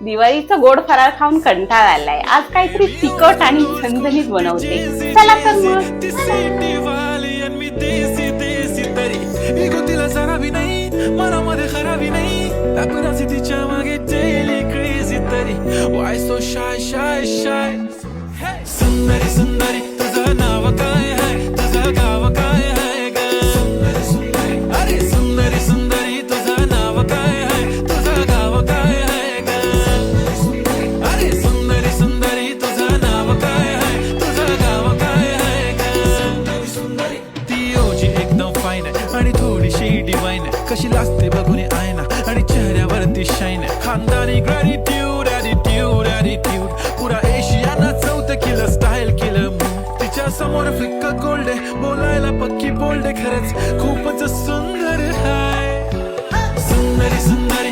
दिवाळीचं गोड फराळ खाऊन कंटाळा आलाय. आज काहीतरी तिखट आणि झणझणीत बनवते. चला तर मग. तिला जरा भी नाही मनामध्ये खराबी नाही अकराची तिच्या मागे डेली क्रेझी तरी Y so shy shy shy सुंदरी सुंदरी तुझं नाव काय आहे तुझं गाव काय आहे ग सुंदरी सुंदरी अरे सुंदरी सुंदरी तुझं नाव काय आहे तुझं गाव काय आहे ग अरे सुंदरी सुंदरी तुझं नाव काय आहे तुझं गाव काय आहे ग सुंदरी सुंदरी ती ओजी एकदम फाईन आहे आणि थोडीशी डिवाइन आहे कशी लागते बघून आयना आणि चेहऱ्यावरती शाईन आहे खानदानी ग्रॅटिट्यूड ॲटिट्यूड ॲटिट्यूड पुरा एशियाना चौथं किलं स्टाईल केलं मूव तिच्या समोर फिक्क गोल्ड आहे बोलायला पक्की बोल्ड आहे खरंच खूपच सुंदर हाय सुंदरी सुंदरी